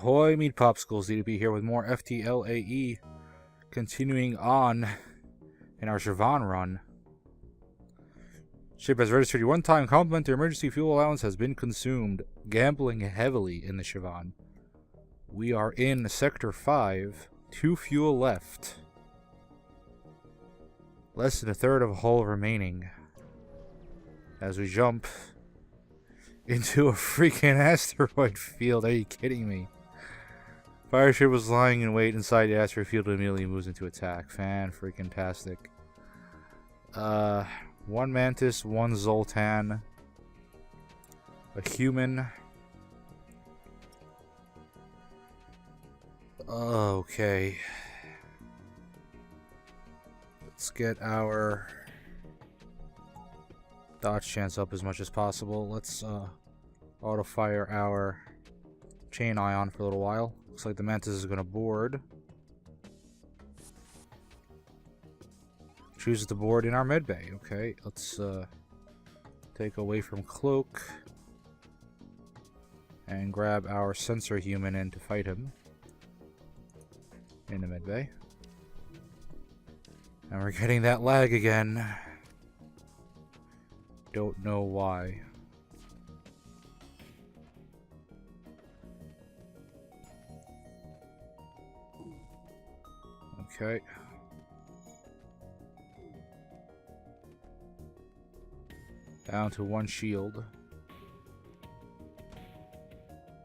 Ahoy, meat popsicles, DDP here with more FTL continuing on in our Shivan run. Ship has registered your one-time complimentary emergency fuel allowance has been consumed. Gambling heavily in the Shivan. We are in Sector 5. 2 fuel left. Less than a third of a hull remaining. As we jump into a freaking asteroid field. Are you kidding me? Fire ship was lying in wait inside the asteroid field and immediately moves into attack. Fan-freaking-tastic. 1 mantis, 1 zoltan, a human. Okay. Let's get our dodge chance up as much as possible. Let's auto-fire our chain ion for a little while. Looks like the mantis is going to board. Chooses to board in our medbay. Okay, let's take away from cloak and grab our sensor human in to fight him in the medbay. And we're getting that lag again. Don't know why. Okay. Down to 1 shield.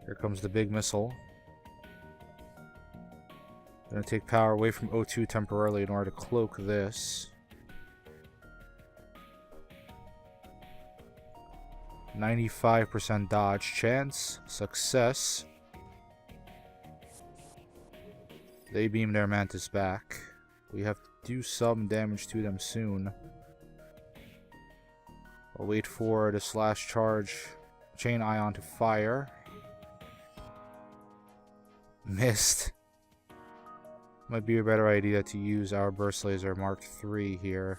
Here comes the big missile. Gonna take power away from O2 temporarily in order to cloak this. 95% dodge chance. Success. They beam their mantis back. We have to do some damage to them soon. I'll wait for the slash charge chain ion to fire. Missed. Might be a better idea to use our burst laser Mark III here.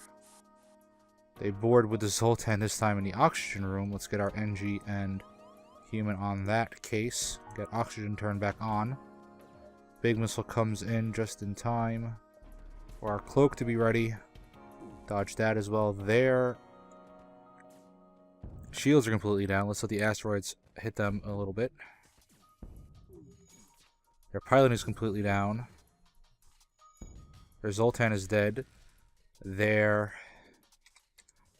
They board with the Zoltan this time in the oxygen room. Let's get our NG and human on that case. Get oxygen turned back on. Big missile comes in just in time for our cloak to be ready. Dodge that as well. Their shields are completely down. Let's let the asteroids hit them a little bit. Their pilot is completely down. Their Zoltan is dead. Their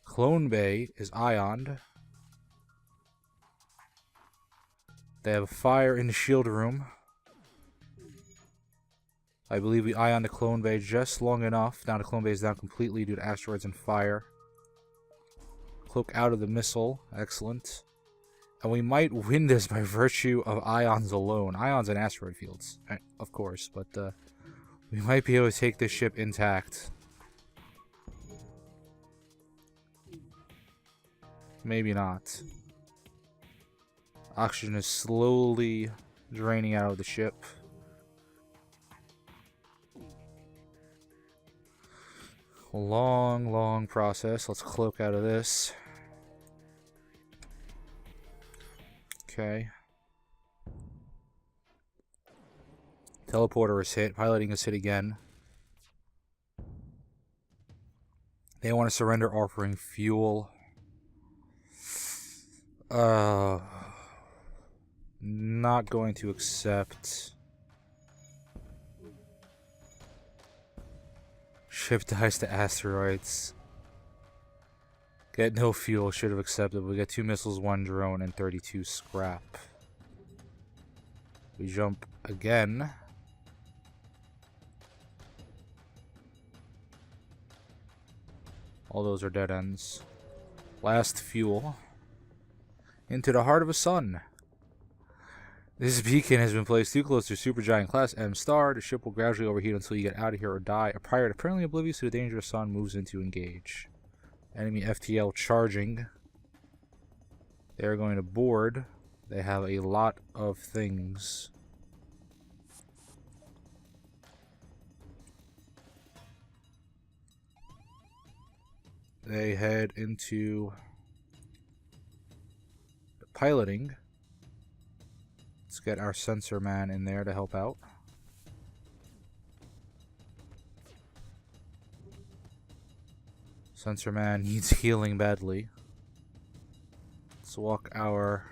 clone bay is ioned. They have a fire in the shield room. I believe we ioned the clone bay just long enough. Now the clone bay is down completely due to asteroids and fire. Cloak out of the missile. Excellent. And we might win this by virtue of ions alone. Ions and asteroid fields, of course, but we might be able to take this ship intact. Maybe not. Oxygen is slowly draining out of the ship. Long, long process. Let's cloak out of this. Okay. Teleporter is hit. Piloting is hit again. They want to surrender offering fuel. Not going to accept. Ship dies to asteroids. Get no fuel. Should have accepted. We get 2 missiles, 1 drone, and 32 scrap. We jump again. All those are dead ends. Last fuel. Into the heart of a sun. This beacon has been placed too close to Supergiant Class M star. The ship will gradually overheat until you get out of here or die. A pirate apparently oblivious to the dangerous sun moves in to engage. Enemy FTL charging. They're going to board. They have a lot of things. They head into the piloting. Let's get our sensor man in there to help out. Sensor man needs healing badly. Let's walk our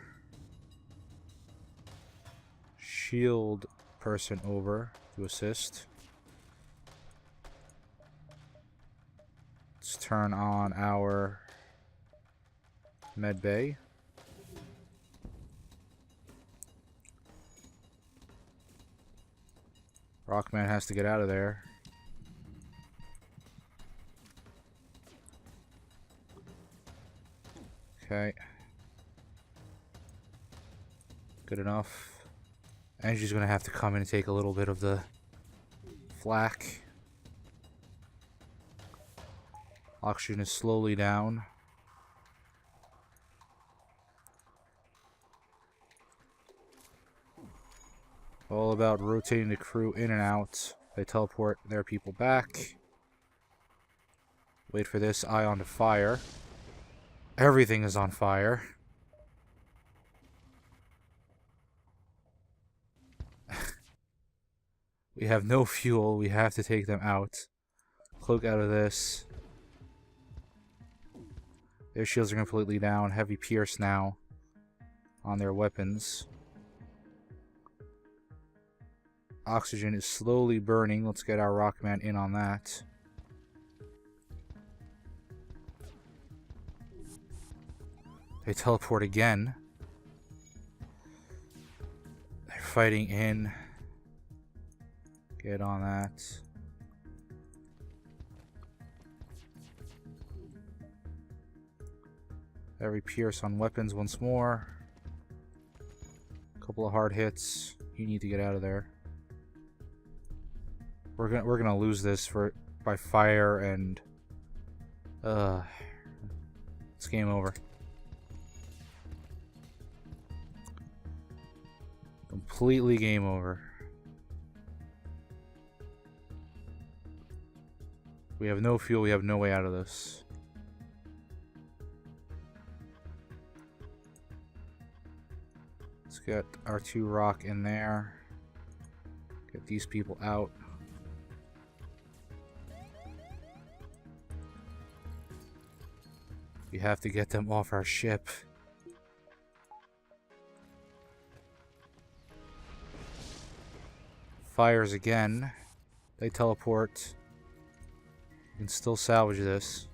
shield person over to assist. Let's turn on our med bay. Rockman has to get out of there. Okay. Good enough. Angie's gonna have to come in and take a little bit of the flak. Oxygen is slowly down. All about rotating the crew in and out. They teleport their people back. Wait for this eye on the fire. Everything is on fire. We have no fuel. We have to take them out. Cloak out of this. Their shields are completely down. Heavy pierce now on their weapons. Oxygen is slowly burning. Let's get our Rockman in on that. They teleport again. They're fighting in. Get on that. Every pierce on weapons once more. Couple of hard hits. You need to get out of there. We're gonna lose this by fire and it's game over. Completely game over. We have no fuel, we have no way out of this. Let's get our 2 rock in there. Get these people out. We have to get them off our ship. Fires again. They teleport. We can still salvage this.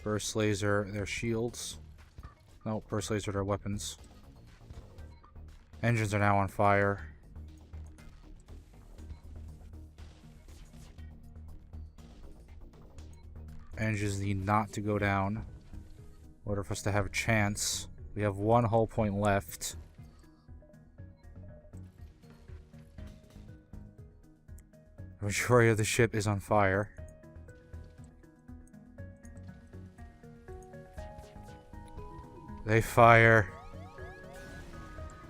Burst laser their shields. No, burst laser their weapons. Engines are now on fire. Engines need not to go down in order for us to have a chance. We have 1 hull point left. The majority of the ship is on fire. They fire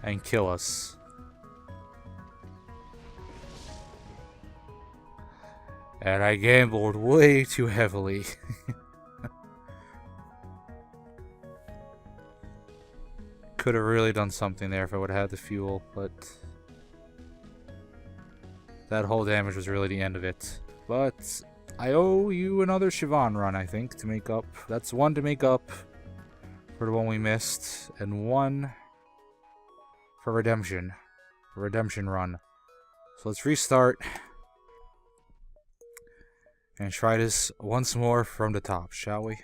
and kill us. And I gambled way too heavily. Could have really done something there if I would have had the fuel, but that whole damage was really the end of it. But I owe you another Shivan run, I think, to make up. That's 1 to make up for the one we missed, and 1 for redemption. A redemption run. So let's restart and try this once more from the top, shall we?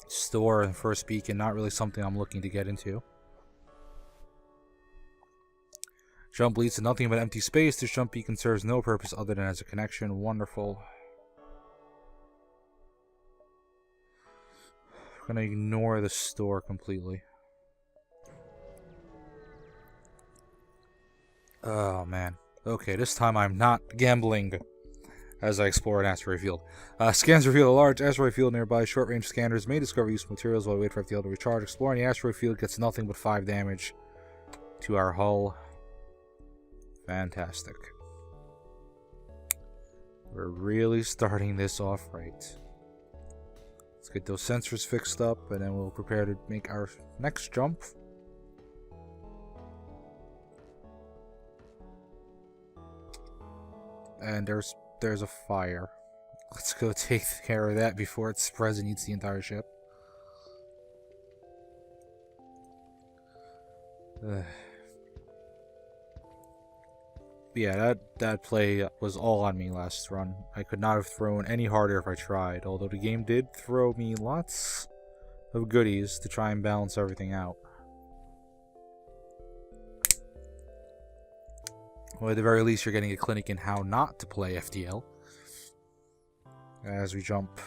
Store and first beacon, not really something I'm looking to get into. Jump leads to nothing but empty space. This jump beacon serves no purpose other than as a connection. Wonderful. I'm gonna ignore the store completely. Oh man. Okay, this time I'm not gambling as I explore an asteroid field. Scans reveal a large asteroid field nearby. Short-range scanners may discover useful materials while we wait for FTL to recharge. Exploring the asteroid field gets nothing but 5 damage. to our hull. Fantastic. We're really starting this off right. Let's get those sensors fixed up, and then we'll prepare to make our next jump. And there's a fire. Let's go take care of that before it spreads and eats the entire ship. Yeah, that play was all on me last run. I could not have thrown any harder if I tried, although the game did throw me lots of goodies to try and balance everything out. Well, at the very least, you're getting a clinic in how not to play FTL. As we jump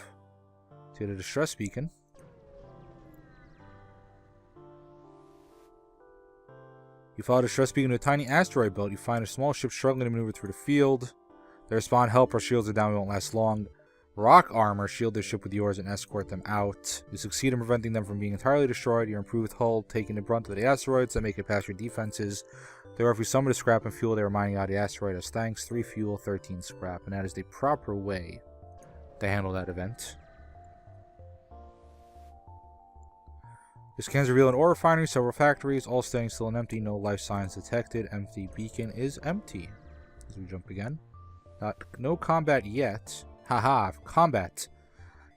to the distress beacon. You follow the distress beacon to a tiny asteroid belt. You find a small ship struggling to maneuver through the field. They respond, help, our shields are down, we won't last long. Rock armor, shield their ship with yours and escort them out. You succeed in preventing them from being entirely destroyed. Your improved hull taking the brunt of the asteroids that make it past your defenses. They offer you some of the scrap and fuel they were mining out of the asteroid as thanks. 3 fuel, 13 scrap. And that is the proper way to handle that event. Your scans reveal an ore refinery, several factories, all standing still and empty, no life signs detected. Empty beacon is empty. As we jump again. No combat yet. Haha, combat.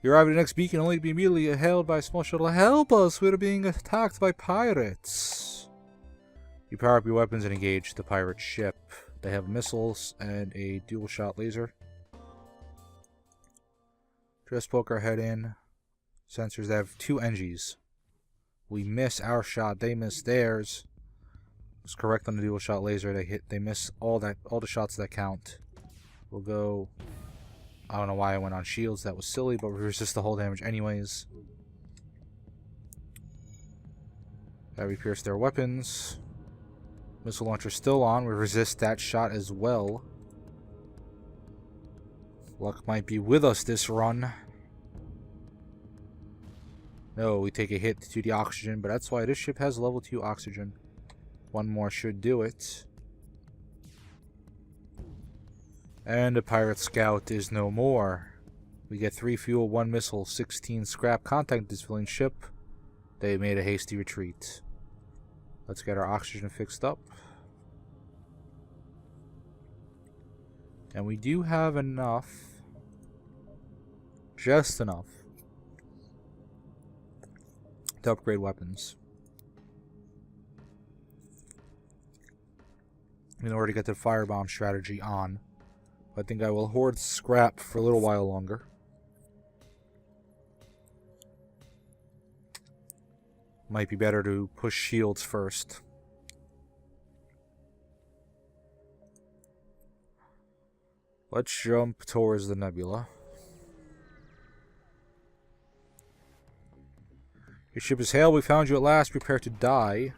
You arrive at the next beacon only to be immediately hailed by a small shuttle. Help us, we're being attacked by pirates. You power up your weapons and engage the pirate ship. They have missiles and a dual shot laser. Just poke our head in. Sensors, they have 2 NGs. We miss our shot, they miss theirs. It's correct on the dual shot laser. They miss all the shots that count. We'll go. I don't know why I went on shields, that was silly, but we resist the hull damage anyways. We pierce their weapons. Missile launcher still on, we resist that shot as well. Luck might be with us this run. No, we take a hit to the oxygen, but that's why this ship has level 2 oxygen. 1 more should do it. And the pirate scout is no more. We get 3 fuel, 1 missile, 16 scrap. Contact this civilian ship. They made a hasty retreat. Let's get our oxygen fixed up. And we do have enough. Just enough. To upgrade weapons. In order to get the firebomb strategy on. I think I will hoard scrap for a little while longer. Might be better to push shields first. Let's jump towards the nebula. Your ship is hailed. We found you at last. Prepare to die.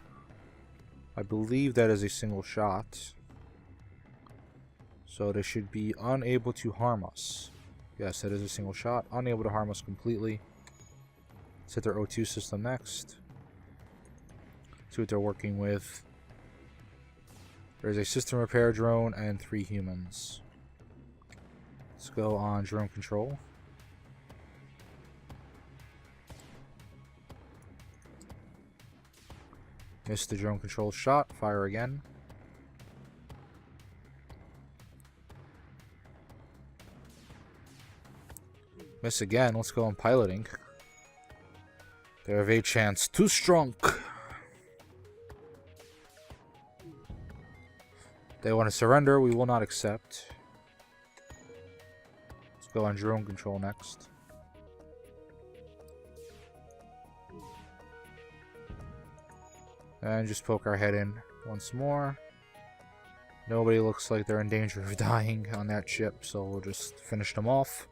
I believe that is a single shot. So they should be unable to harm us. Yes, that is a single shot. Unable to harm us completely. Let's hit their O2 system next. See what they're working with. There's a system repair drone and 3 humans. Let's go on drone control. Missed the drone control shot. Fire again. Miss again. Let's go on piloting. They have a chance. Too strong. They want to surrender. We will not accept. Let's go on drone control next. And just poke our head in once more. Nobody looks like they're in danger of dying on that ship, so we'll just finish them off.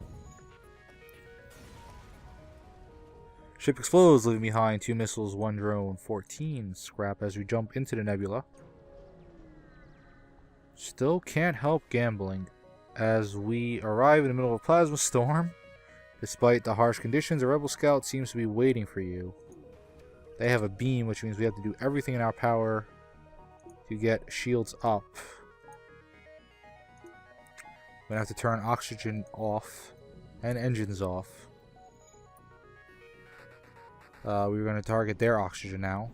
Ship explodes, leaving behind 2 missiles, 1 drone, 14 scrap as we jump into the nebula. Still can't help gambling as we arrive in the middle of a plasma storm. Despite the harsh conditions, a rebel scout seems to be waiting for you. They have a beam, which means we have to do everything in our power to get shields up. We're going to have to turn oxygen off and engines off. We're going to target their oxygen now.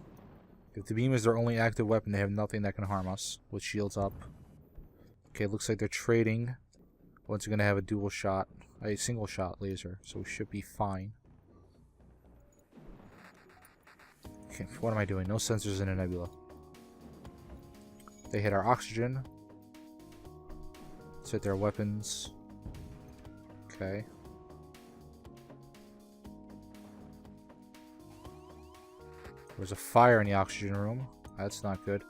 If the beam is their only active weapon, they have nothing that can harm us with shields up. Okay, looks like they're trading. One's going to have a dual shot, a single shot laser, so we should be fine. Okay, what am I doing? No sensors in a nebula. They hit our oxygen. Let's hit their weapons. Okay. There's a fire in the oxygen room. That's not good.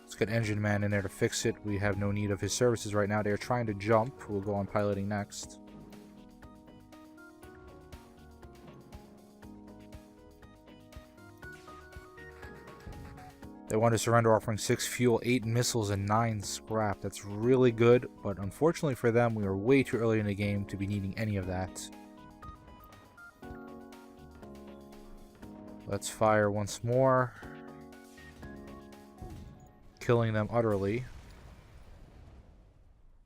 Let's get Engine Man in there to fix it. We have no need of his services right now. They're trying to jump. We'll go on piloting next. They want to surrender, offering 6 fuel, 8 missiles, and 9 scrap. That's really good, but unfortunately for them, we are way too early in the game to be needing any of that. Let's fire once more. Killing them utterly.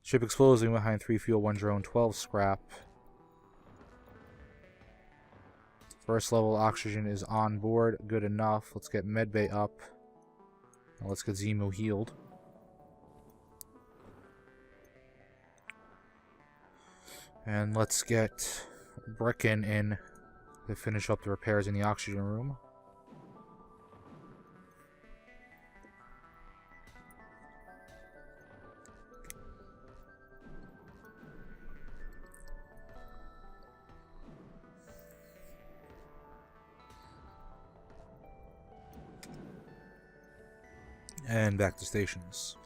Ship explodes, leaving behind 3 fuel, 1 drone, 12 scrap. First level oxygen is on board. Good enough. Let's get medbay up. Now let's get Zemu healed. And let's get Brecken in to finish up the repairs in the oxygen room. And back to stations.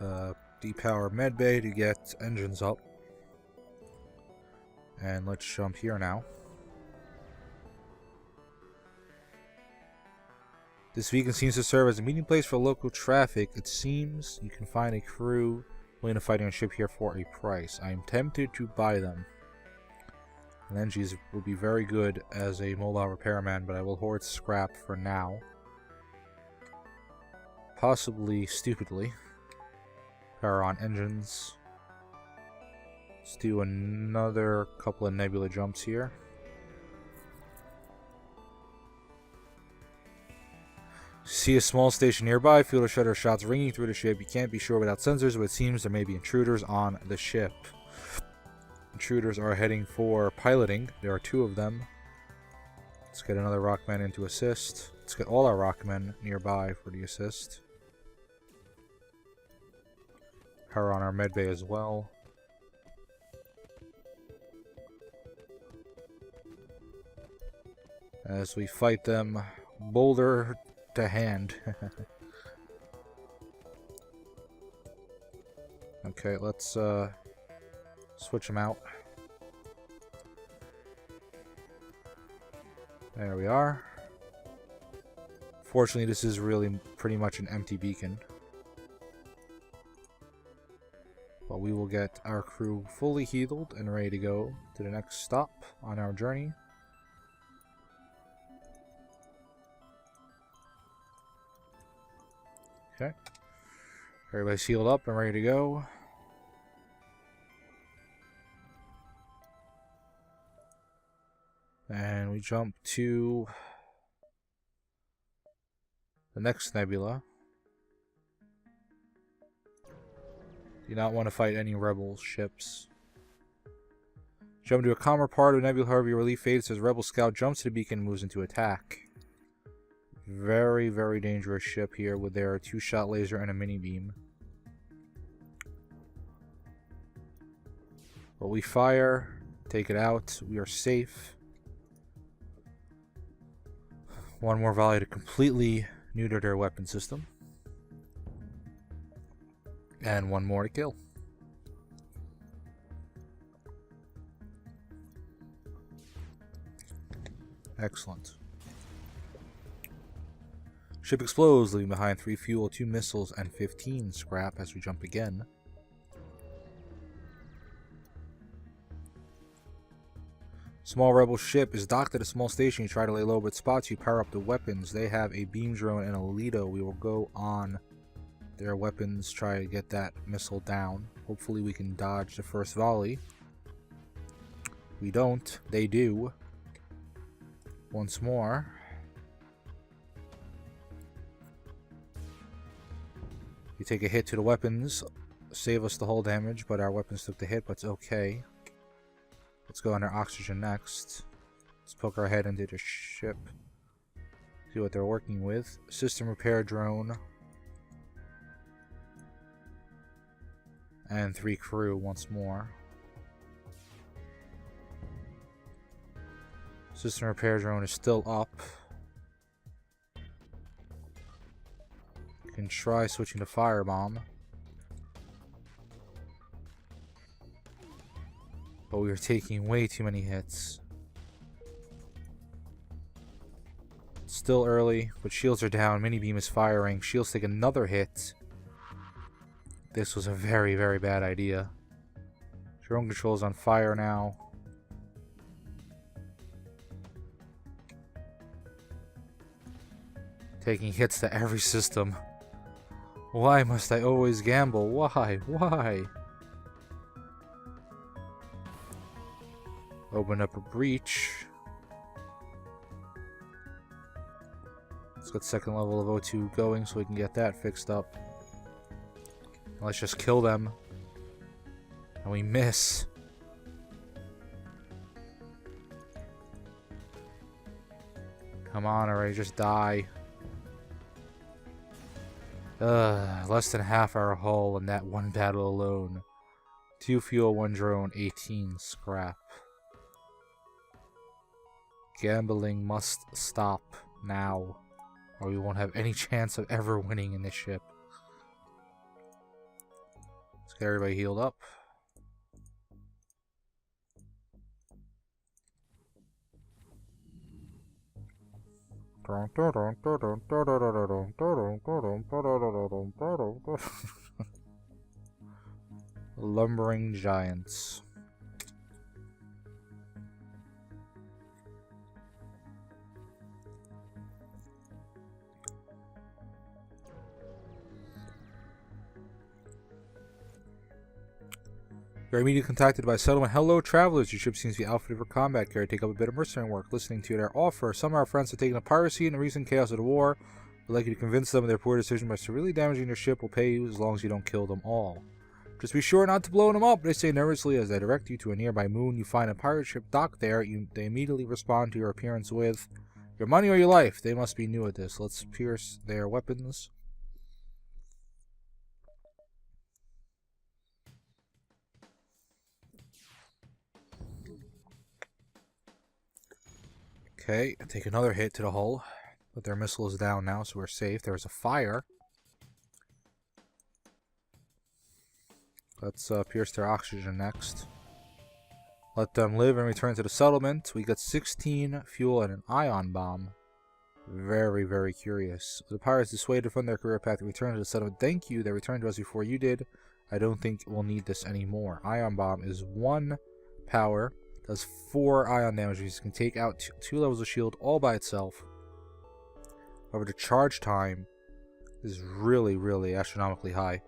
Depower medbay to get engines up. And let's jump here now. This beacon seems to serve as a meeting place for local traffic. It seems you can find a crew willing to fight on a ship here for a price. I am tempted to buy them. And NGs will be very good as a mobile repairman, but I will hoard scrap for now. Possibly stupidly. Power on engines. Let's do another couple of nebula jumps here. See a small station nearby. Feel the shutter shots ringing through the ship. You can't be sure without sensors, but it seems there may be intruders on the ship. Intruders are heading for piloting. There are 2 of them. Let's get another Rockman in to assist. Let's get all our Rockmen nearby for the assist. Power on our medbay as well. As we fight them boulder to hand. Okay, let's switch them out. There we are. Fortunately, this is really pretty much an empty beacon. But we will get our crew fully healed and ready to go to the next stop on our journey. Okay. Everybody's healed up and ready to go. And we jump to the next nebula. Do not want to fight any rebel ships. Jump to a calmer part of the nebula, however your relief fades as rebel scout jumps to the beacon and moves into attack. Very, very dangerous ship here with their 2-shot laser and a mini beam. But we fire, take it out, we are safe. One more volley to completely neuter their weapon system. And one more to kill. Excellent. Ship explodes, leaving behind 3 fuel, 2 missiles, and 15 scrap as we jump again. Small rebel ship is docked at a small station. You try to lay low, but spots you. Power up the weapons. They have a beam drone and a Lido. We will go on their weapons, try to get that missile down. Hopefully we can dodge the first volley. We don't. They do. Once more. You take a hit to the weapons. Save us the whole damage, but our weapons took the hit, but it's okay. Let's go under oxygen next. Let's poke our head into the ship. See what they're working with. System repair drone. And 3 crew once more. System repair drone is still up. You can try switching to firebomb. But we are taking way too many hits. Still early, but shields are down. Mini beam is firing. Shields take another hit. This was a very, very bad idea. Drone control is on fire now. Taking hits to every system. Why must I always gamble? Why? Why? Open up a breach. Let's get second level of O2 going so we can get that fixed up. Let's just kill them. And we miss. Come on already, just die. Less than half our hull in that one battle alone. 2 fuel, 1 drone, 18 scrap. Gambling must stop now, or we won't have any chance of ever winning in this ship. Let's get everybody healed up. Lumbering giants. You're immediately contacted by a settlement. Hello, travelers. Your ship seems to be outfitted for combat care. Take up a bit of mercenary work. Listening to their offer, some of our friends have taken up piracy in the recent chaos of the war. We'd like you to convince them of their poor decision by severely damaging their ship. Will pay you as long as you don't kill them all. Just be sure not to blow them up, they say nervously as they direct you to a nearby moon. You find a pirate ship docked there. They immediately respond to your appearance with, your money or your life. They must be new at this. Let's pierce their weapons. Okay, take another hit to the hull. But their missile is down now, so we're safe. There's a fire. Let's pierce their oxygen next. Let them live and return to the settlement. We got 16 fuel and an ion bomb. Very, very curious. The pirates dissuaded from their career path to return to the settlement. Thank you. They returned to us before you did. I don't think we'll need this anymore. Ion bomb is 1 power. Does 4 ion damage. You can take out 2 levels of shield all by itself. However, the charge time is really, really astronomically high.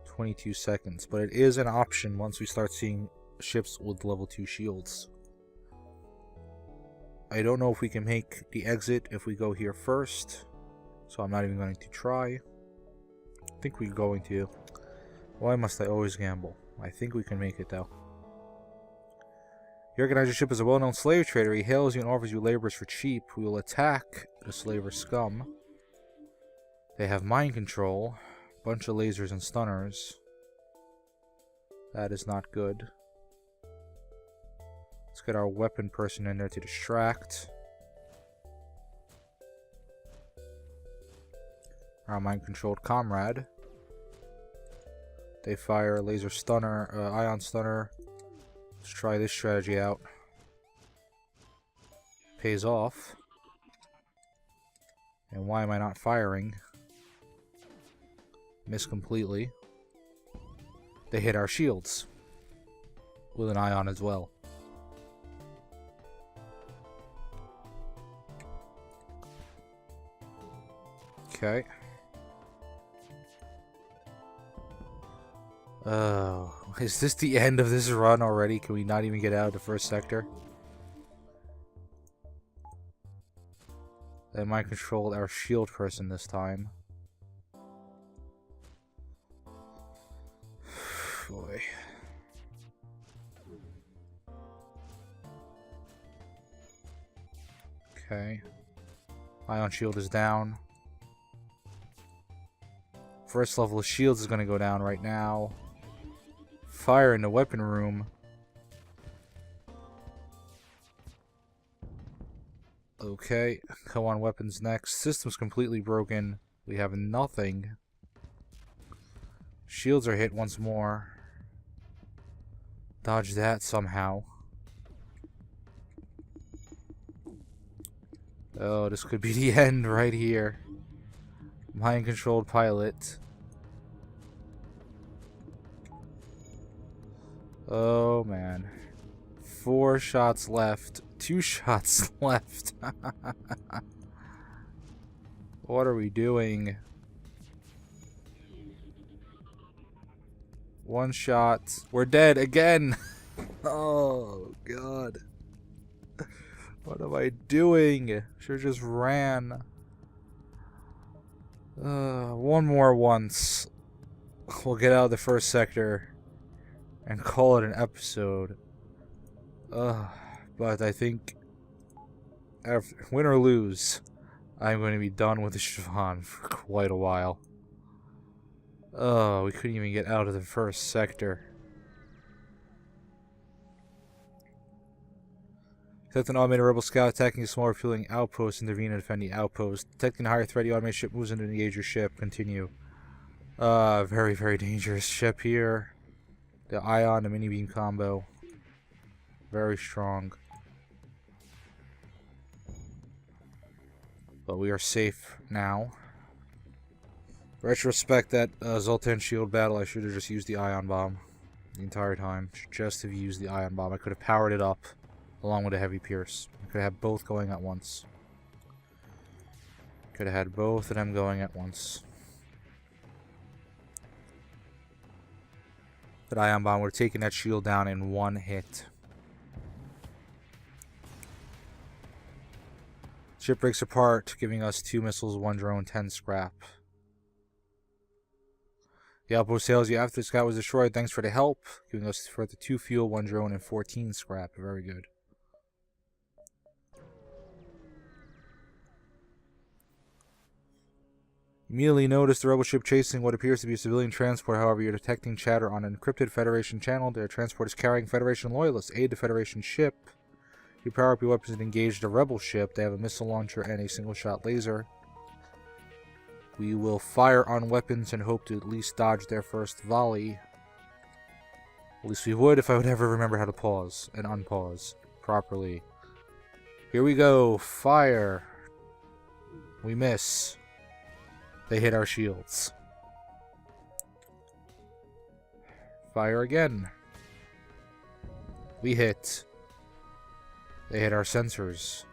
22 seconds. But it is an option once we start seeing ships with level 2 shields. I don't know if we can make the exit if we go here first. So I'm not even going to try. I think we're going to. Why must I always gamble? I think we can make it though. You recognize your ship as a well-known slave trader. He hails you and offers you laborers for cheap. We will attack the slaver scum. They have mind control. Bunch of lasers and stunners. That is not good. Let's get our weapon person in there to distract. Our mind-controlled comrade. They fire laser stunner, ion stunner. Let's try this strategy out. Pays off. And why am I not firing? Miss completely. They hit our shields. With an ion as well. Okay. Oh, is this the end of this run already? Can we not even get out of the first sector? They mind controlled our shield person this time. Boy. Okay. Ion shield is down. First level of shields is going to go down right now. Fire in the weapon room. Okay, come on weapons next. System's completely broken. We have nothing. Shields are hit once more. Dodge that somehow. Oh, this could be the end right here. Mind-controlled pilot. Oh, man. 4 shots left. 2 shots left. What are we doing? 1 shot. We're dead again. Oh, God. What am I doing? Should've just ran. One more once. We'll get out of the first sector and call it an episode. But I think, win or lose, I'm going to be done with the Shivan for quite a while. Oh, we couldn't even get out of the first sector. Detect an automated rebel scout attacking a small refueling outpost. Intervene and defend the outpost. Detecting a higher threat, the automated ship moves in to engage your ship. Continue. Very, very dangerous ship here. The ion, the mini beam combo. Very strong. But we are safe now. Retrospect that Zoltan shield battle, I should have just used the ion bomb the entire time. Should just have used the ion bomb. I could have powered it up along with a heavy pierce. I could have had both going at once. Could have had both of them going at once. That ion bomb would have taken that shield down in 1 hit. Ship breaks apart, giving us 2 missiles, 1 drone, 10 scrap. The outpost tells you after the scout was destroyed, thanks for the help, giving us further 2 fuel, 1 drone, and 14 scrap. Very good. Immediately notice the rebel ship chasing what appears to be a civilian transport. However, you're detecting chatter on an encrypted Federation channel. Their transport is carrying Federation loyalists. Aid the Federation ship. You power up your weapons and engage the rebel ship. They have a missile launcher and a single-shot laser. We will fire on weapons and hope to at least dodge their first volley. At least we would if I would ever remember how to pause and unpause properly. Here we go. Fire. We miss. They hit our shields. Fire again. We hit. They hit our sensors.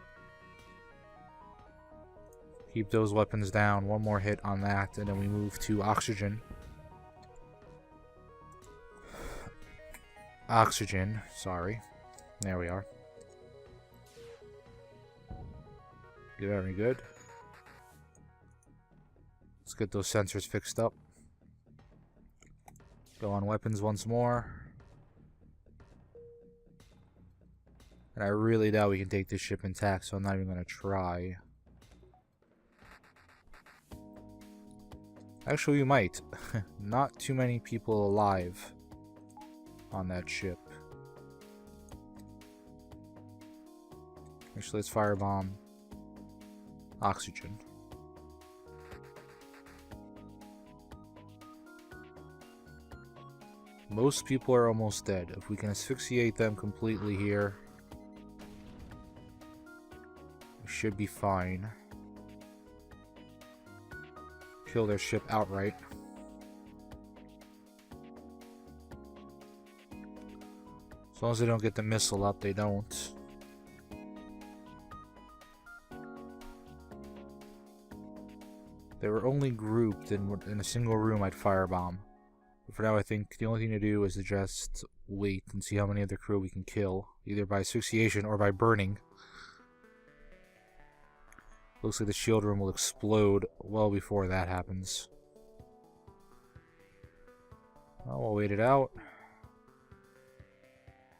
Keep those weapons down. 1 more hit on that, and then we move to oxygen. Oxygen, sorry. There we are. Very good. Let's get those sensors fixed up. Go on weapons once more. And I really doubt we can take this ship intact, so I'm not even going to try. Actually, we might. Not too many people alive on that ship. Actually, let's firebomb oxygen. Most people are almost dead. If we can asphyxiate them completely here, we should be fine. Kill their ship outright. As long as they don't get the missile up, they don't. they were only grouped in a single room, I'd firebomb. But for now, I think the only thing to do is to just wait and see how many of the crew we can kill, either by asphyxiation or by burning. Looks like the shield room will explode well before that happens. Well, we'll wait it out.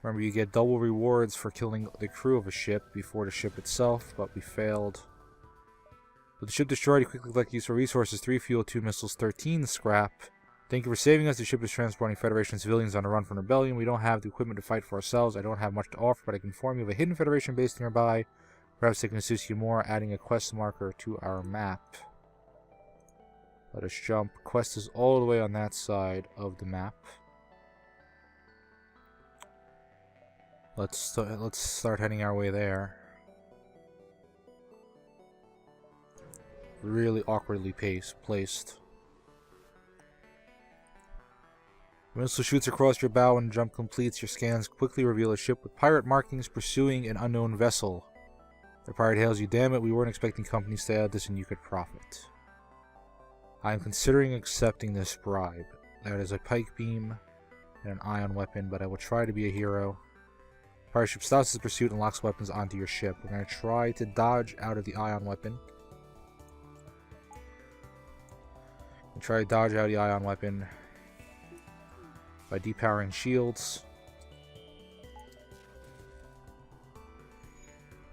Remember, you get double rewards for killing the crew of a ship before the ship itself, but we failed. With the ship destroyed, you quickly collect useful resources: 3 fuel, 2 missiles, 13 scrap. Thank you for saving us. The ship is transporting Federation civilians on the run from rebellion. We don't have the equipment to fight for ourselves. I don't have much to offer, but I can inform you of a hidden Federation base nearby. Perhaps they can assist you more, adding a quest marker to our map. Let us jump. Quest is all the way on that side of the map. Let's start heading our way there. Really awkwardly placed. The missile shoots across your bow and jump completes. Your scans quickly reveal a ship with pirate markings pursuing an unknown vessel. The pirate hails you. Damn it, we weren't expecting company to stay out this and you could profit. I am considering accepting this bribe. That is a pike beam and an ion weapon, but I will try to be a hero. Pirate ship stops its pursuit and locks weapons onto your ship. We're going to try to dodge out of the ion weapon. We'll try to dodge out of the ion weapon by depowering shields.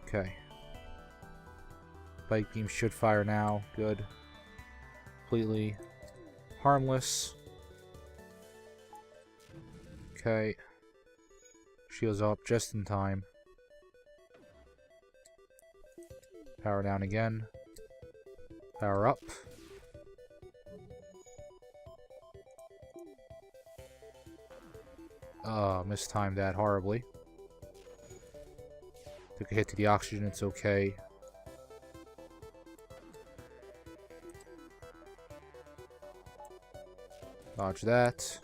Okay. Pike beam should fire now. Good. Completely harmless. Okay. Shields up just in time. Power down again. Power up. Mistimed that horribly. Took a hit to the oxygen, it's okay. Dodge that.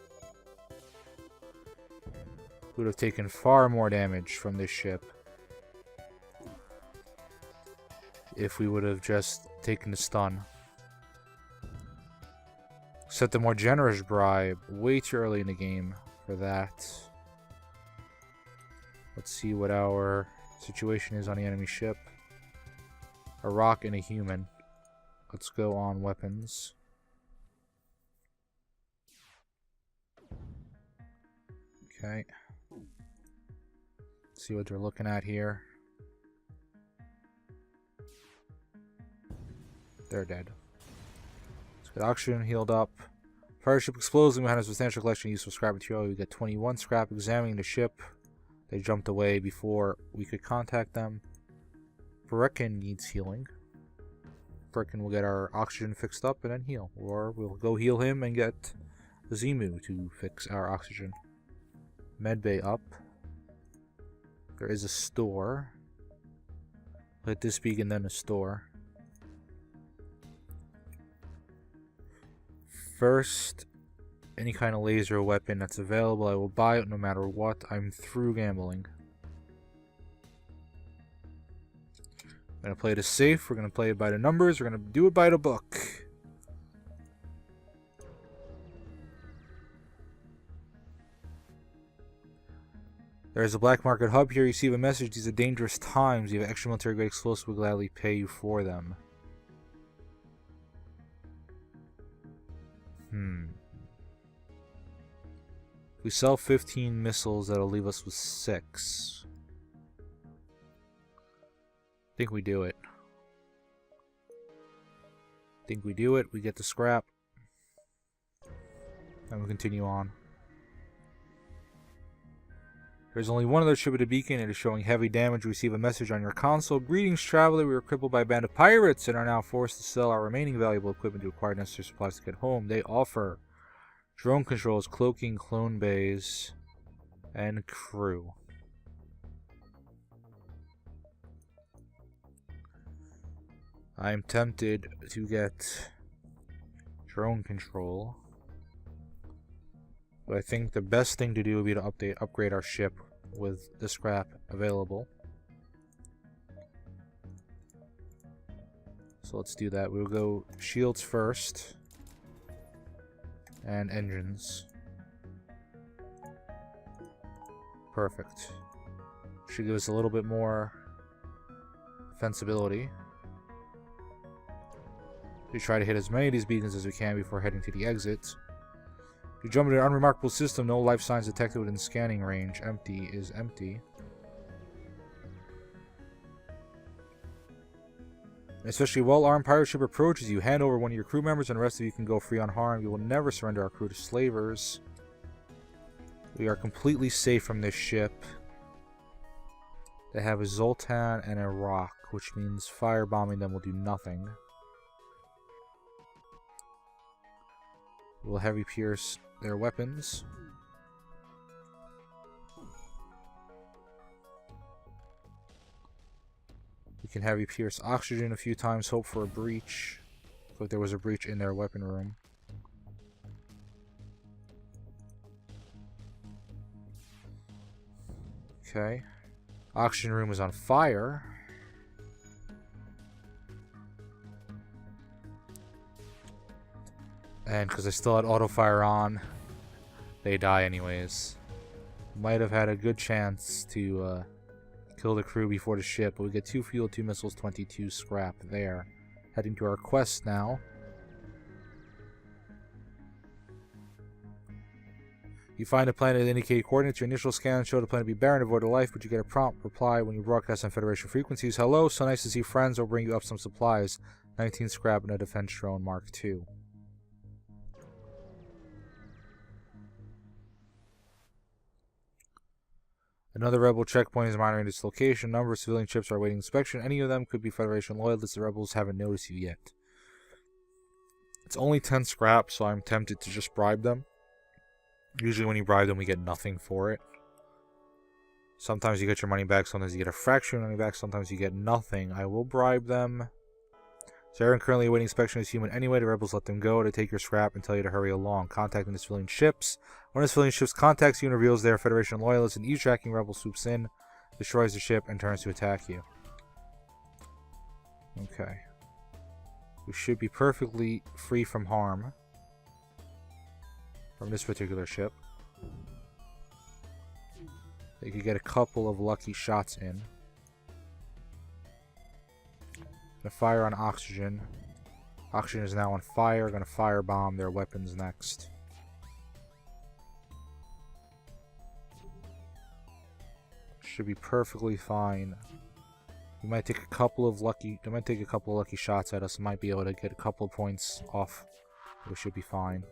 Would have taken far more damage from this ship if we would have just taken the stun. Set the more generous bribe way too early in the game for that. Let's see what our situation is on the enemy ship. A rock and a human. Let's go on weapons. Okay. See what they're looking at here. They're dead. Let's get oxygen healed up. Fire ship explodes behind a substantial collection of useful scrap material. We get 21 scrap. Examining the ship. They jumped away before we could contact them. Brecken needs healing. Brecken will get our oxygen fixed up and then heal. Or we'll go heal him and get the Zemu to fix our oxygen. Medbay up. There is a store. Let this be and then a store. First, any kind of laser weapon that's available, I will buy it no matter what. I'm through gambling. I'm going to play this safe. We're going to play it by the numbers. We're going to do it by the book. There is a black market hub here. You receive a message. These are dangerous times. You have extra military grade explosives. We'll gladly pay you for them. If we sell 15 missiles, that'll leave us with 6. I think we do it. We get the scrap. And we continue on. There's only one other ship at the beacon. It is showing heavy damage. We receive a message on your console. Greetings, traveler. We were crippled by a band of pirates and are now forced to sell our remaining valuable equipment to acquire necessary supplies to get home. They offer drone controls, cloaking, clone bays, and crew. I'm tempted to get drone control, but I think the best thing to do would be to upgrade our ship with the scrap available. So let's do that. We'll go shields first. And engines. Perfect. Should give us a little bit more defensibility. We try to hit as many of these beacons as we can before heading to the exit. If you jump into an unremarkable system, no life signs detected within scanning range. Empty is empty. Especially a well-armed pirate ship approaches you. Hand over one of your crew members and the rest of you can go free unharmed. We will never surrender our crew to slavers. We are completely safe from this ship. They have a Zoltan and a rock, which means firebombing them will do nothing. We'll heavy pierce their weapons. We can heavy pierce oxygen a few times, hope for a breach. But there was a breach in their weapon room. Okay. Oxygen room is on fire. And because I still had auto fire on, they die anyways. Might have had a good chance to kill the crew before the ship, but we get 2 fuel, 2 missiles, 22 scrap there. Heading to our quest now. You find a planet that indicates coordinates. Your initial scan showed the planet to be barren, devoid of life, but you get a prompt reply when you broadcast on Federation frequencies. Hello, so nice to see friends. I'll bring you up some supplies. 19 scrap and a defense drone Mark II. Another rebel checkpoint is monitoring its location. A number of civilian ships are awaiting inspection. Any of them could be Federation loyalists. The rebels haven't noticed you yet. It's only 10 scrap, so I'm tempted to just bribe them. Usually when you bribe them, we get nothing for it. Sometimes you get your money back, sometimes you get a fraction of your money back, sometimes you get nothing. I will bribe them. Zarin currently awaiting inspection is human anyway. The rebels let them go to take your scrap and tell you to hurry along. Contacting the civilian ships. One of the civilian ships contacts you and reveals they are Federation loyalists. An eavesdropping rebel swoops in, destroys the ship, and turns to attack you. Okay. We should be perfectly free from harm from this particular ship. They could get a couple of lucky shots in. Gonna fire on oxygen. Oxygen is now on fire. Gonna firebomb their weapons next. Should be perfectly fine. We might take a couple of lucky. They might take a couple of lucky shots at us. Might be able to get a couple of points off. We should be fine.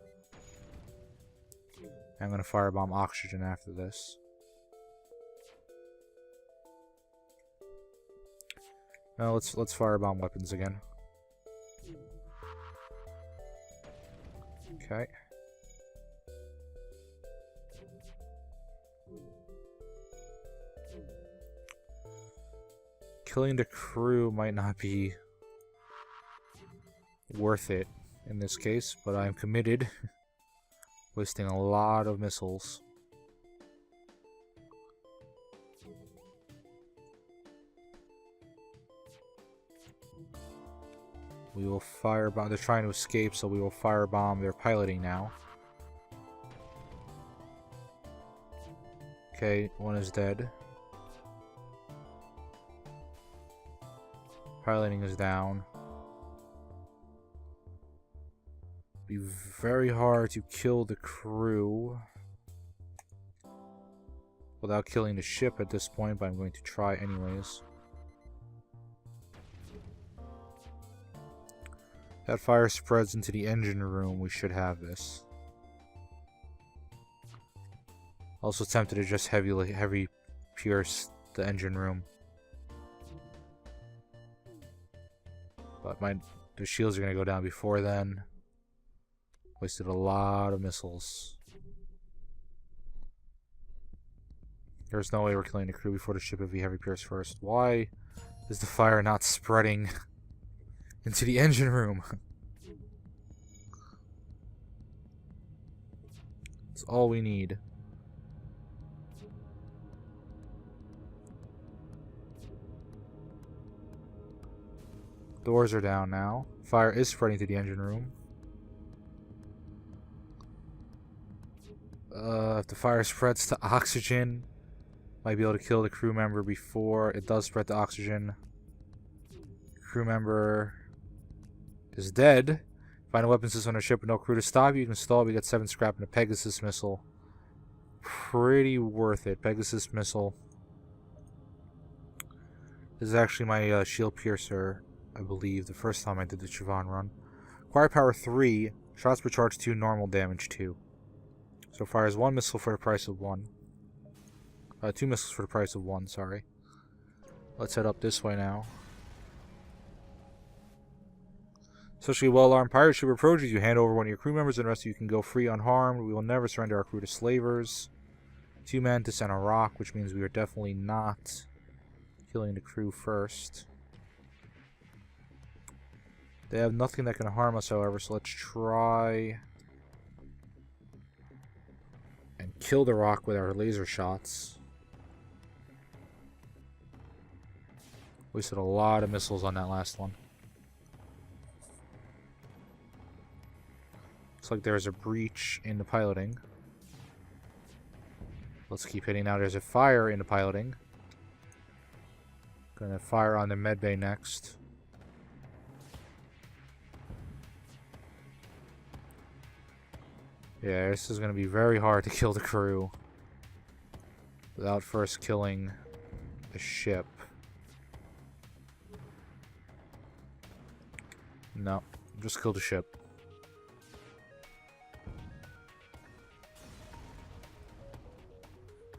I'm gonna firebomb oxygen after this. Now let's firebomb weapons again. Okay. Killing the crew might not be worth it in this case, but I'm committed. Wasting a lot of missiles. We will firebomb. They're trying to escape, so we will firebomb their piloting now. Okay, one is dead. Piloting is down. Be very hard to kill the crew without killing the ship at this point, but I'm going to try anyways. That fire spreads into the engine room. We should have this. Also tempted to just heavy pierce the engine room. But the shields are going to go down before then. Wasted a lot of missiles. There's no way we're killing the crew before the ship if we heavy pierce first. Why is the fire not spreading into the engine room? That's all we need. Doors are down now. Fire is spreading to the engine room. If the fire spreads to oxygen, might be able to kill the crew member before it does spread to oxygen. Crew member is dead. Find a weapon system on a ship with no crew to stop you. You can stall. We got 7 scrap and a Pegasus missile. Pretty worth it. Pegasus missile. This is actually my shield piercer, I believe, the first time I did the Shivan run. Acquire power 3. Shots per charge 2. Normal damage 2. So fires 1 missile for the price of 1. 2 missiles for the price of 1, sorry. Let's head up this way now. Especially a well-armed pirate ship approaches you. Hand over one of your crew members and the rest of you can go free unharmed. We will never surrender our crew to slavers. 2 mantis and a rock, which means we are definitely not killing the crew first. They have nothing that can harm us, however, so let's try and kill the rock with our laser shots. Wasted a lot of missiles on that last one. Looks like there's a breach in the piloting. Let's keep hitting now. There's a fire in the piloting. Gonna fire on the medbay next. Yeah, this is gonna be very hard to kill the crew without first killing the ship. No, just kill the ship.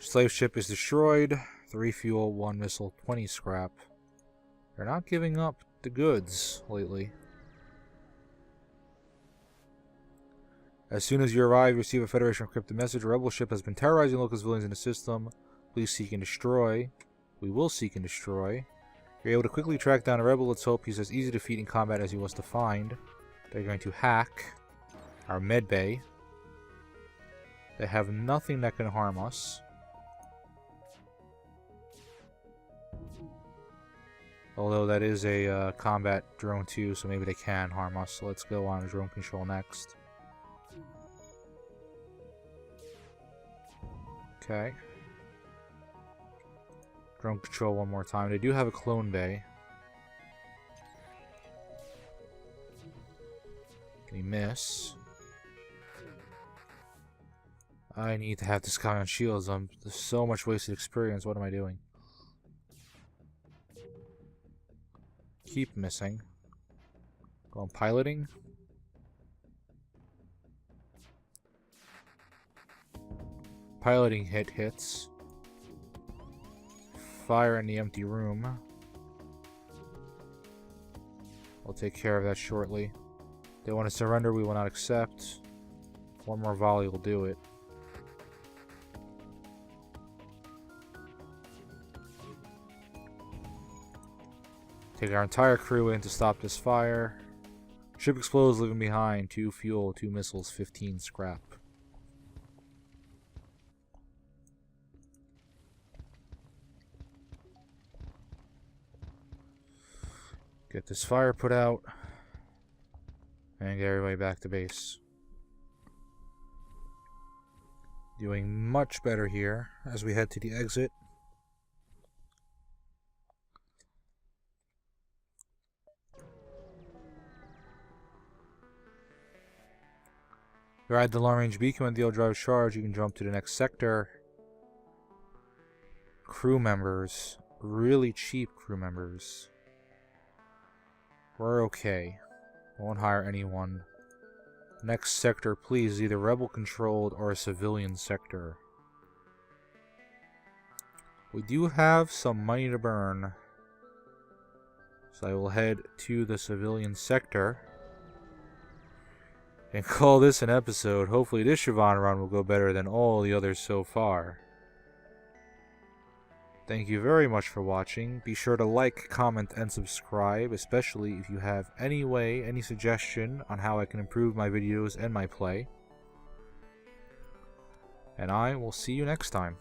Slave ship is destroyed. 3 fuel, 1 missile, 20 scrap. They're not giving up the goods lately. As soon as you arrive, you receive a Federation encrypted message. A rebel ship has been terrorizing local civilians in the system. Please seek and destroy. We will seek and destroy. You're able to quickly track down a rebel. Let's hope he's as easy to defeat in combat as he was to find. They're going to hack our medbay. They have nothing that can harm us. Although that is a combat drone too, so maybe they can harm us. So let's go on drone control next. Okay. Drone control one more time. They do have a clone bay. We miss. I need to have this guy on shields. There's so much wasted experience. What am I doing? Keep missing. Go on piloting. Piloting hits. Fire in the empty room. We'll take care of that shortly. They want to surrender, we will not accept. One more volley will do it. Take our entire crew in to stop this fire. Ship explodes, leaving behind 2 fuel, 2 missiles, 15 scrap. Get this fire put out. And get everybody back to base. Doing much better here as we head to the exit. Ride the long-range beacon when the drive charge. You can jump to the next sector. Crew members. Really cheap crew members. We're okay. Won't hire anyone. Next sector, please. Either rebel-controlled or a civilian sector. We do have some money to burn. So I will head to the civilian sector. And call this an episode. Hopefully this Shivan run will go better than all the others so far. Thank you very much for watching. Be sure to like, comment, and subscribe, especially if you have any suggestion on how I can improve my videos and my play. And I will see you next time.